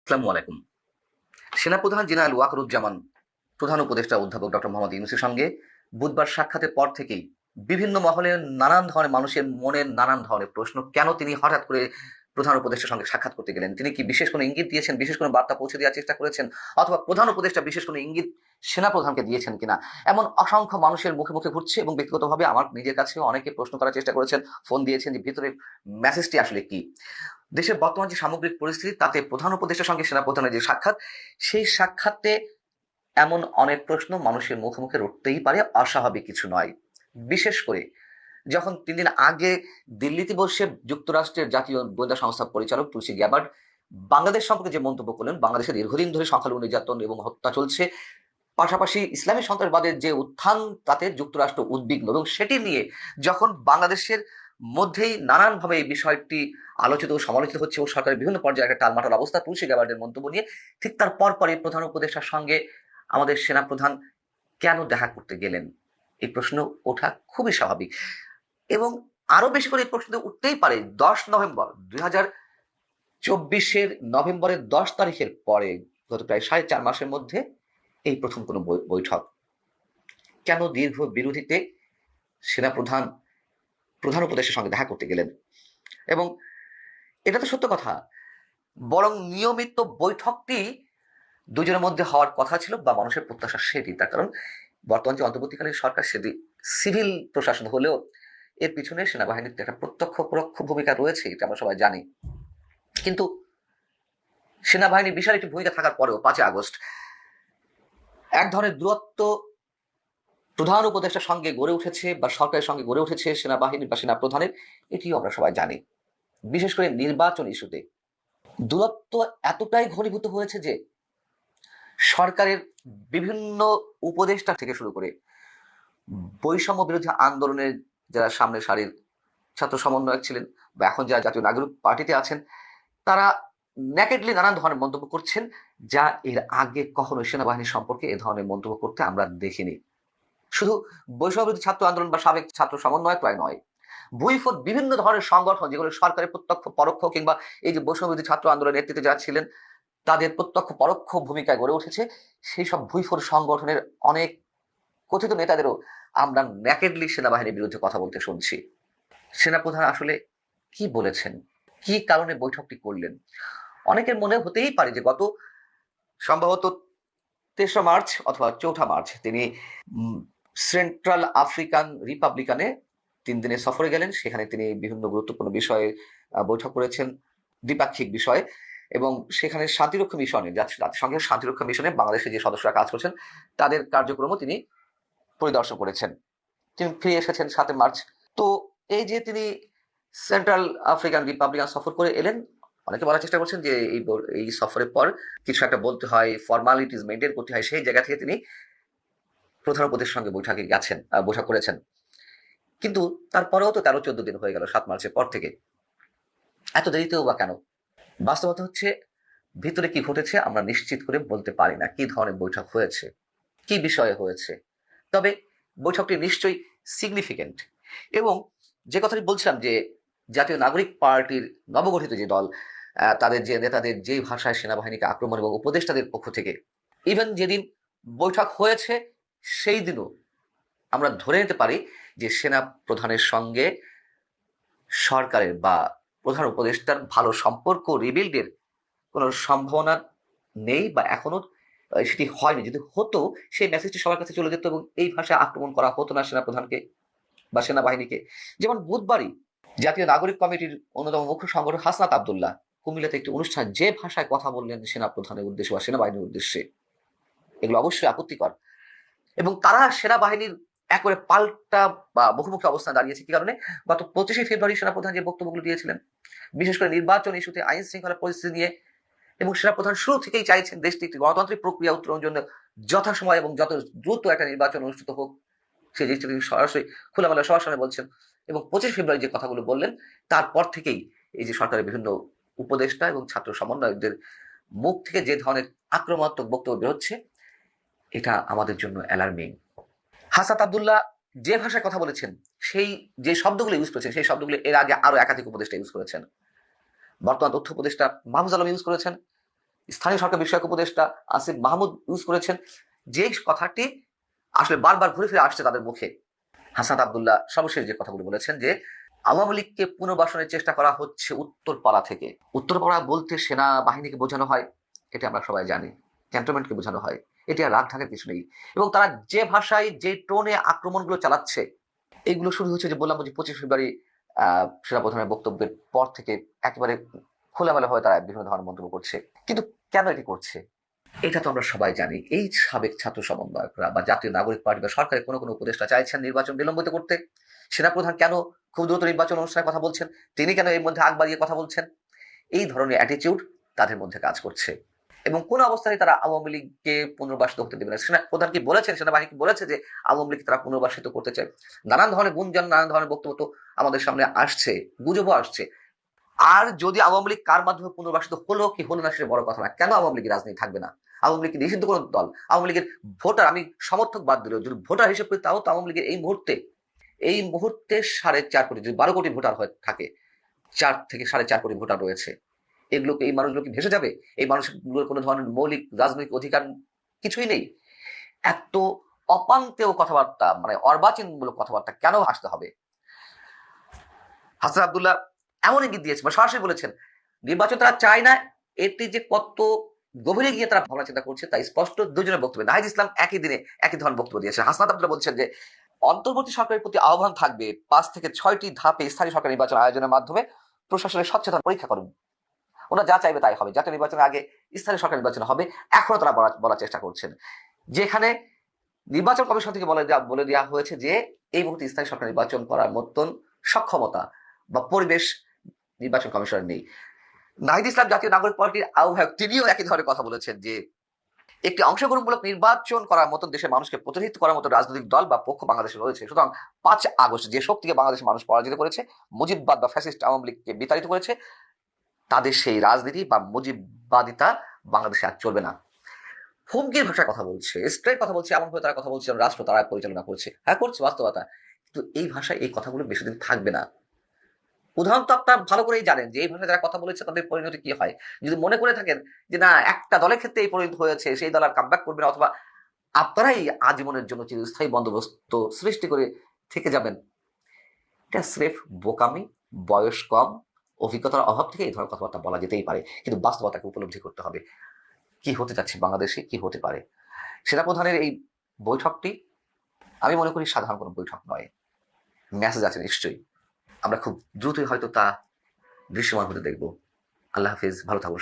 আসসালামু আলাইকুম। সেনাপ্রধান জেনারেল ওয়াকারুজ্জামান প্রধান উপদেষ্টা অধ্যাপক ডক্টর মোহাম্মদ ইউনূসের সঙ্গে বুধবার সাক্ষাতের পর থেকেই বিভিন্ন মহলে নানান ধরনের মানুষের মনে নানান ধরনের প্রশ্ন। কেন তিনি হঠাৎ করে প্রধান উপদেষ্টার সঙ্গে সাক্ষাৎ করতে গেলেন? তিনি কি বিশেষ কোনো ইঙ্গিত দিয়েছেন, বিশেষ কোনো বার্তা পৌঁছে দেওয়ার চেষ্টা করেছেন? অথবা প্রধান উপদেষ্টা বিশেষ কোনো ইঙ্গিত সেনাপ্রধানকে দিয়েছেন কিনা? এমন অসংখ্য মানুষের মুখে মুখে ঘুরছে এবং ব্যক্তিগতভাবে আমার নিজের কাছেও অনেকে প্রশ্ন করার চেষ্টা করেছেন, ফোন দিয়েছেন যে ভিতরের মেসেজটি আসলে কি? দেশের বর্তমান যে সামগ্রিক পরিস্থিতি তাতে প্রধান উপদেষ্টার সঙ্গে সেনাপ্রধানের যে সাক্ষাৎ, সেই সাক্ষাতে এমন অনেক প্রশ্ন মানুষের মুখে মুখে উঠতেই পারে, অস্বাভাবিক কিছু নয়। বিশেষ করে যখন ৩ দিন আগে দিল্লিতে বসে যুক্তরাষ্ট্রের জাতীয় গোয়েন্দা সংস্থার পরিচালক তুলসী গ্যাবার্ড বাংলাদেশ সম্পর্কে যে মন্তব্য করলেন, বাংলাদেশে দীর্ঘদিন ধরে সংখ্যালঘু নির্যাতন এবং হত্যা চলছে, পাশাপাশি ইসলামী সন্ত্রাসবাদের যে উত্থান তাতে যুক্তরাষ্ট্র উদ্বিগ্ন, এবং সেটি নিয়ে যখন বাংলাদেশের মধ্যেই নানানভাবে এই বিষয়টি আলোচিত ও সমালোচিত হচ্ছে এবং সরকারের বিভিন্ন পর্যায়ে একটা টালমাটাল অবস্থা তুলসী গ্যাবার্ডের মন্তব্য নিয়ে, ঠিক তার পরপরই প্রধান উপদেষ্টার সঙ্গে আমাদের সেনাপ্রধান কেন দেখা করতে গেলেন, এই প্রশ্ন ওঠা খুবই স্বাভাবিক। এবং আরো বেশি করে এই প্রশ্ন উঠতেই পারে 10 নভেম্বর 2024 নভেম্বরের 10 তারিখের পরে, গত প্রায় 4.5 মাসের মধ্যে এই প্রথম কোনো বৈঠক। কেন দীর্ঘ বিরতিতে সেনাপ্রধান প্রধান উপদেষ্টার সঙ্গে দেখা করতে গেলেন? এবং এটা তো সত্য কথা, বরং নিয়মিত বৈঠকটি দুজনের মধ্যে হওয়ার কথা ছিল বা মানুষের প্রত্যাশা সেটি। তার কারণ বর্তমান যে অন্তর্বর্তীকালীন সরকার সেটি সিভিল প্রশাসন হলেও এর পিছনে সেনাবাহিনীর একটা প্রত্যক্ষ পরোক্ষ ভূমিকা রয়েছে, এটা আমরা সবাই জানি। কিন্তু সেনাবাহিনীর বিশাল একটি ভূমিকা থাকার পরেও 5 আগস্ট এক ধরনের দূরত্ব প্রধান উপদেষ্টার সঙ্গে গড়ে উঠেছে বা সরকারের সঙ্গে গড়ে উঠেছে সেনাবাহিনীর বা সেনাপ্রধানের, এটিও আমরা সবাই জানি। বিশেষ করে নির্বাচন ইস্যুতে দূরত্ব এতটাই ঘনীভূত হয়েছে যে সরকারের বিভিন্ন উপদেষ্টা থেকে শুরু করে বৈষম্য বিরোধী আন্দোলনের যারা সামনের সারির ছাত্র সমন্বয়ক ছিলেন বা এখন যারা জাতীয় নাগরিক পার্টিতে আছেন, তারা ন্যাকেডলি নানান ধরনের মন্তব্য করছেন, যা এর আগে কখনো সেনাবাহিনী সম্পর্কে এ ধরনের মন্তব্য করতে আমরা দেখিনি। শুধু বৈষম্য বিরোধী ছাত্র আন্দোলন বা সাবেক ছাত্র সমন্বয়করাই নয়, ভুইফোট বিভিন্ন ধরনের সংগঠন যেগুলো সরকারের প্রত্যক্ষ পরোক্ষ কিংবা এই যে বৈষম্য বিরোধী ছাত্র আন্দোলনের নেতৃত্বে যারা ছিলেন তাদের প্রত্যক্ষ পরোক্ষ ভূমিকায় গড়ে উঠেছে, সেই সব ভুইফোট সংগঠনের অনেক কথিত নেতাদেরও আমরা ন্যাকেডলি সেনাবাহিনীর বিরুদ্ধে কথা বলতে শুনছি। সেনাপ্রধান আসলে কি বলেছেন, কি কারণে বৈঠকটি করলেন? অনেকের মনে হতেই পারে যে গত সম্ভবত 3রা মার্চ অথবা 4ঠা মার্চ তিনি সেন্ট্রাল আফ্রিকান রিপাবলিকানে 3 দিনের সফরে গেলেন। সেখানে তিনি বিভিন্ন গুরুত্বপূর্ণ বিষয়ে বৈঠক করেছেন, দ্বিপাক্ষিক বিষয়, এবং সেখানে শান্তিরক্ষা মিশনে জাতিসংঘের শান্তিরক্ষা মিশনে বাংলাদেশের যে সদস্যরা কাজ করছেন তাদের কার্যক্রমও তিনি পরিদর্শন করেছেন। তিনি ফিরে এসেছেন 7 মার্চ। তো এই যে তিনি সেন্ট্রাল আফ্রিকান রিপাবলিকান সফর করে এলেন, অনেকে বলার চেষ্টা করছেন যে এই সফরের পর কিছু একটা বলতে হয়, ফর্মালিটিস মেনটেন করতে হয়, সেই জায়গা থেকে তিনি প্রধান উপদেষ্টার সঙ্গে বৈঠক করেছেন। কিন্তু তারপরেও তো 13-14 দিন হয়ে গেল 7 মার্চের পর থেকে, এত দেরিতেও বা কেন? বাস্তবতা হচ্ছে ভিতরে কি ঘটেছে আমরা নিশ্চিত করে বলতে পারি না, কি ধরনের বৈঠক হয়েছে, কি বিষয়ে হয়েছে। তবে বৈঠকটি নিশ্চয়ই সিগনিফিকেন্ট। এবং যে কথাটি বলছিলাম যে জাতীয় নাগরিক পার্টির নবগঠিত যে দল, তাদের যে নেতাদের যেই ভাষায় সেনাবাহিনীকে আক্রমণ এবং উপদেষ্টাদের পক্ষ থেকে ইভেন যেদিন বৈঠক হয়েছে সেই দিনও আমরা ধরে নিতে পারি যে সেনা প্রধানের সঙ্গে সরকারের বা প্রধান উপদেষ্টার ভালো সম্পর্ক রিবিল্ডের কোনো সম্ভাবনা নেই বা এখনো সেটি হয়নি। যদি হতো সেই মেসেজটি সবার কাছে চলে যেত এবং এই ভাষায় আক্রমণ করা হতো না সেনাপ্রধানকে বা সেনাবাহিনীকে। যেমন বুধবারই জাতীয় নাগরিক কমিটির অন্যতম মুখ্য সংগঠক হাসনাত আব্দুল্লাহ কুমিল্লাতে একটি অনুষ্ঠান যে ভাষায় কথা বললেন সেনাপ্রধানের উদ্দেশ্যে বা সেনাবাহিনীর উদ্দেশ্যে, এগুলো অবশ্যই আপত্তিকর। এবং তারা সেনাবাহিনীর একবারে পাল্টা বা মুখোমুখি অবস্থানে দাঁড়িয়েছে। কি কারণে? গত 25শে ফেব্রুয়ারি সেনাপ্রধান যে বক্তব্যগুলো দিয়েছিলেন, বিশেষ করে নির্বাচন ইস্যুতে আইন শৃঙ্খলা পরিস্থিতি নিয়ে, এবং সেনাপ্রধান শুরু থেকেই চাইছেন দেশটি একটি গণতান্ত্রিক প্রক্রিয়া উত্তরণের জন্য যথাসময় এবং যত দ্রুত একটা নির্বাচন অনুষ্ঠিত হোক, সেই জিনিসটা তিনি সরাসরি খোলামেলা সবার সামনে বলছেন। এবং 25 ফেব্রুয়ারি যে কথাগুলো বললেন, তারপর থেকেই এই যে সরকারের বিভিন্ন উপদেষ্টা এবং ছাত্র সমন্বয়কদের মুখ থেকে যে ধরনের আক্রমণাত্মক বক্তব্য বেরোচ্ছে, এটা আমাদের জন্য অ্যালার্মিং। হাসনাত আব্দুল্লাহ যে ভাষায় কথা বলেছেন, সেই যে শব্দগুলো ইউজ করেছেন, সেই শব্দগুলো এর আগে আরো একাধিক উপদেষ্টা ইউজ করেছেন। বর্তমান তথ্য উপদেষ্টা মাহফুজ আলম ইউজ করেছেন, স্থানীয় সরকার বিষয়ক উপদেষ্টা আসিফ মাহমুদ ইউজ করেছেন, যে কথাটি আসলে বারবার ঘুরে ফিরে আসছে তাদের মুখে। হাসনাত আব্দুল্লাহ সর্বশেষ যে কথাগুলো বলেছেন যে আওয়ামী লীগকে পুনর্বাসনের চেষ্টা করা হচ্ছে উত্তরপাড়া থেকে। উত্তরপাড়া বলতে সেনাবাহিনীকে বোঝানো হয়, এটা আমরা সবাই জানি, ক্যান্টনমেন্টকে বোঝানো হয়, এটি আর রাগ ঢাকার কিছু নেই। এবং তারা যে ভাষায় যে টোনে আক্রমণগুলো চালাচ্ছে, এগুলো শুরু হচ্ছে যে বললাম যে 25 ফেব্রুয়ারি সেনাপ্রধানের বক্তব্যের পর থেকে একেবারে খোলামেলা হয়ে তারা বিভিন্ন ধরনের মন্তব্য করছে। কিন্তু কেন এটি করছে এটা তো আমরা সবাই জানি। এই সাবেক ছাত্র সমন্বয়করা বা জাতীয় নাগরিক পার্টি বা সরকারের কোনো কোনো উপদেষ্টা চাইছেন নির্বাচন বিলম্বিত করতে। সেনাপ্রধান কেন খুব দ্রুত নির্বাচন অনুষ্ঠানের কথা বলছেন, তিনি কেন এর মধ্যে আগ বাড়িয়ে কথা বলছেন, এই ধরনের অ্যাটিটিউড তাদের মধ্যে কাজ করছে। এবং কোন অবস্থায় তারা আওয়ামী লীগকে পুনর্বাসিত হতে দেবে না। সেনাপ্রধান কি বলেছেন, সেনাবাহিনী কি বলেছে যে আওয়ামী লীগ তারা পুনর্বাসিত করতে চায়? নানান ধরনের গুঞ্জন, নানান ধরনের বক্তব্য তো আমাদের সামনে আসছে, গুজবও আসছে। আর যদি আওয়ামী লীগ কার মাধ্যমে পুনর্বাসিত হলো কি হলো না সেটা বড় কথা না, কেন আওয়ামী লীগের রাজনীতি থাকবে না? আওয়ামী লীগ নিষিদ্ধ কোনো দল? আওয়ামী লীগের ভোটার, আমি সমর্থক বাদ দিলেও যদি ভোটার হিসেবে করি, তাও তো আওয়ামী লীগের এই মুহূর্তে 4.5 কোটি, যদি 12 কোটি ভোটার হয়ে থাকে, 4 থেকে 4.5 কোটি ভোটার রয়েছে, এই মানুষগুলো কি ভেসে যাবে? এই মানুষগুলোর কোনো ধরনের মৌলিক রাজনৈতিক অধিকার কিছুই নেই। এত অপান্তেয় কথাবার্তা, মানে অর্বাচীনমূলক কথাবার্তা কেন আসতে হবে? হাসান আব্দুল্লাহ এমন ইঙ্গিত দিয়েছে, বা সরাসরি বলেছেন নির্বাচন তারা চায় না। এটি যে কত গভীরে গিয়ে তারা ভাবনা চিন্তা করছে তাই স্পষ্ট দুজনের বক্তব্য। নাহিদ ইসলাম একই দিনে একই ধরনের বক্তব্য দিয়েছে। হাসনাত আব্দুল্লাহ বলছেন যে অন্তর্বর্তী সরকারের প্রতি আহ্বান থাকবে 5 থেকে 6টি ধাপে স্থানীয় সরকার নির্বাচন আয়োজনের মাধ্যমে প্রশাসনের স্বচ্ছতা পরীক্ষা করুন। ওরা যা চাইবে তাই হবে। জাতীয় নির্বাচনের আগে স্থানীয় সরকার নির্বাচন হবে, এখনো তারা বলার চেষ্টা করছেন। যেখানে নির্বাচন কমিশন থেকে বলে দেওয়া হয়েছে যে এই মুহূর্তে স্থানীয় সরকার নির্বাচন করার মতন সক্ষমতা বা পরিবেশ নির্বাচন কমিশনের নেই। নাহিদ ইসলাম জাতীয় নাগরিক পার্টির আহ্বায়ক, তিনিও একই ধরনের কথা বলেছেন যে একটি অংশগ্রহণমূলক নির্বাচন করার মতন দেশের মানুষকে প্রতিনিধিত্ব করার মতো রাজনৈতিক দল বা পক্ষ বাংলাদেশে রয়েছে। সুতরাং 5 আগস্ট যে শক্তিকে বাংলাদেশের মানুষ পরাজিত করেছে, মুজিববাদ বা ফ্যাসিস্ট আওয়ামী লীগকে বিতাড়িত করেছে, তাদের সেই রাজনীতি বা মুজিববাদিতা বাংলাদেশে আর চলবে না। হুমকির ভাষায় কথা বলছে, স্ট্রেট কথা বলছে, এমন ভাবে তারা কথা বলছে রাষ্ট্র তারা পরিচালনা করছে। হ্যাঁ, করছে, বাস্তবতা। কিন্তু এই ভাষায় এই কথাগুলো বেশি দিন থাকবে না। উদাহরণ তো আপনার ভালো করেই জানেন যে এই ভাষায় যারা কথা বলেছে তাদের পরিণতি কি হয়। যদি মনে করে থাকেন যে না একটা দলের ক্ষেত্রে এই পরিণতি হয়েছে, সেই দল আর কামব্যাক করবে না, অথবা আপনারাই আজীবনের জন্য চিরস্থায়ী বন্দোবস্ত সৃষ্টি করে থেকে যাবেন, এটা স্রেফ বোকামি, বয়স কম, অভিজ্ঞতার অভাব থেকে এই ধরনের কথাবার্তা বলা যেতেই পারে। কিন্তু বাস্তবতাকে উপলব্ধি করতে হবে কি হতে যাচ্ছে বাংলাদেশে, কি হতে পারে। সেনাপ্রধানের এই বৈঠকটি আমি মনে করি সাধারণ কোনো বৈঠক নয়, মেসেজ আছে নিশ্চয়ই। আমরা খুব দ্রুতই হয়তো তা দৃশ্যমান হতে দেখবো। আল্লাহ হাফিজ, ভালো থাকুন।